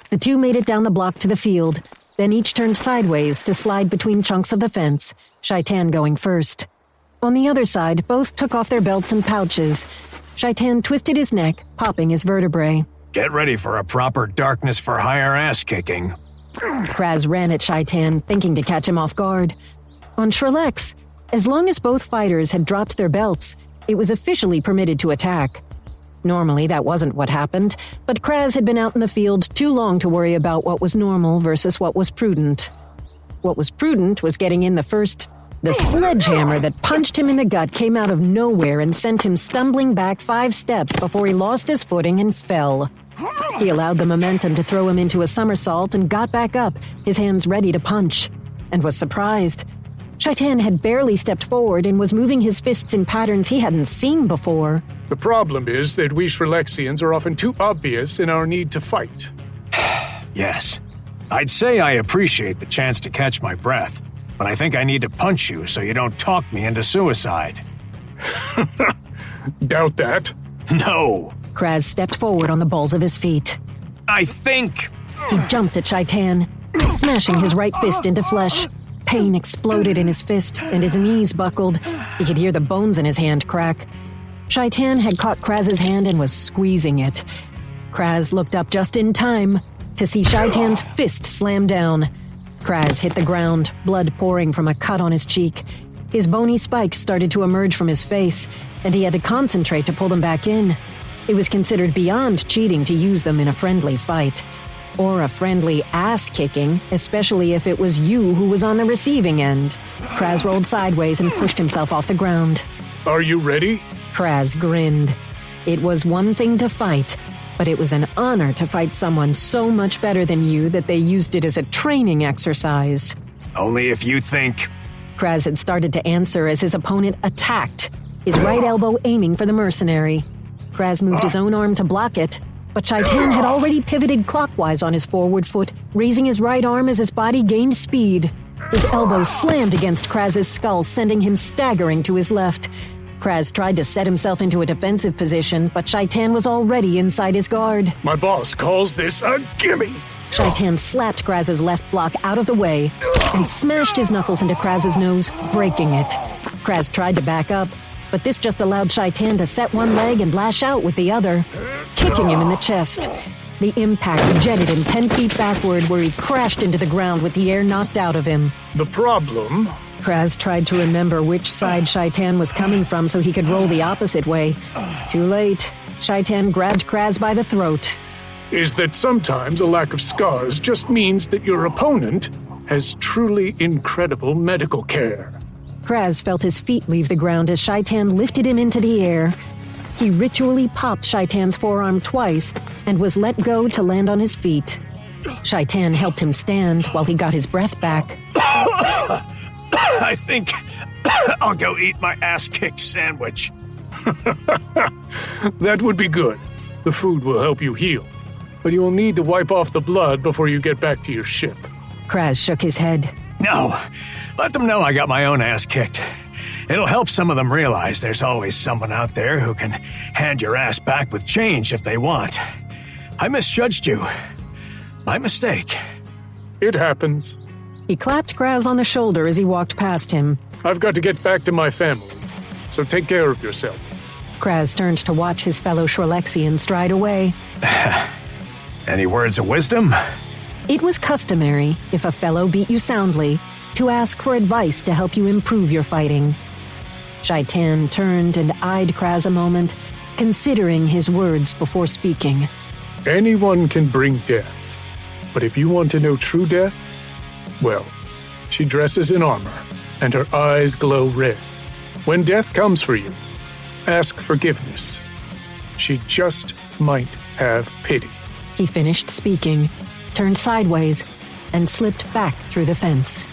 The two made it down the block to the field, then each turned sideways to slide between chunks of the fence, Shaitan going first. On the other side, both took off their belts and pouches. Shaitan twisted his neck, popping his vertebrae. Get ready for a proper darkness for hire ass-kicking. Kraz ran at Shaitan, thinking to catch him off guard. On Shrillex, as long as both fighters had dropped their belts, it was officially permitted to attack. Normally, that wasn't what happened, but Kraz had been out in the field too long to worry about what was normal versus what was prudent. What was prudent was getting in the first. The sledgehammer that punched him in the gut came out of nowhere and sent him stumbling back 5 steps before he lost his footing and fell. He allowed the momentum to throw him into a somersault and got back up, his hands ready to punch, and was surprised. Shaitan had barely stepped forward and was moving his fists in patterns he hadn't seen before. The problem is that we Shrillexians are often too obvious in our need to fight. Yes. I'd say I appreciate the chance to catch my breath, but I think I need to punch you so you don't talk me into suicide. Doubt that. No. Kraz stepped forward on the balls of his feet. I think... He jumped at Shaitan, smashing his right fist into flesh. Pain exploded in his fist, and his knees buckled. He could hear the bones in his hand crack. Shaitan had caught Kraz's hand and was squeezing it. Kraz looked up just in time to see Shaitan's fist slam down. Kraz hit the ground, blood pouring from a cut on his cheek. His bony spikes started to emerge from his face, and he had to concentrate to pull them back in. It was considered beyond cheating to use them in a friendly fight. Or a friendly ass-kicking, especially if it was you who was on the receiving end. Kraz rolled sideways and pushed himself off the ground. Are you ready? Kraz grinned. It was one thing to fight, but it was an honor to fight someone so much better than you that they used it as a training exercise. Only if you think... Kraz had started to answer as his opponent attacked, his right elbow aiming for the mercenary. Kraz moved his own arm to block it, but Shaitan had already pivoted clockwise on his forward foot, raising his right arm as his body gained speed. His elbow slammed against Kraz's skull, sending him staggering to his left. Kraz tried to set himself into a defensive position, but Shaitan was already inside his guard. My boss calls this a gimme. Shaitan slapped Kraz's left block out of the way and smashed his knuckles into Kraz's nose, breaking it. Kraz tried to back up, but this just allowed Shaitan to set one leg and lash out with the other, kicking him in the chest. The impact jetted him 10 feet backward, where he crashed into the ground with the air knocked out of him. The problem... Kraz tried to remember which side Shaitan was coming from so he could roll the opposite way. Too late. Shaitan grabbed Kraz by the throat. Is that sometimes a lack of scars just means that your opponent has truly incredible medical care. Kraz felt his feet leave the ground as Shaitan lifted him into the air. He ritually popped Shaitan's forearm twice and was let go to land on his feet. Shaitan helped him stand while he got his breath back. I think I'll go eat my ass-kicked sandwich. That would be good. The food will help you heal. But you will need to wipe off the blood before you get back to your ship. Kraz shook his head. No, let them know I got my own ass kicked. It'll help some of them realize there's always someone out there who can hand your ass back with change if they want. I misjudged you. My mistake. It happens. He clapped Kraz on the shoulder as he walked past him. I've got to get back to my family, so take care of yourself. Kraz turned to watch his fellow Shrillexian stride away. Any words of wisdom? It was customary, if a fellow beat you soundly, to ask for advice to help you improve your fighting. Shaitan turned and eyed Kraz a moment, considering his words before speaking. Anyone can bring death, but if you want to know true death, well, she dresses in armor, and her eyes glow red. When death comes for you, ask forgiveness. She just might have pity. He finished speaking, turned sideways, and slipped back through the fence.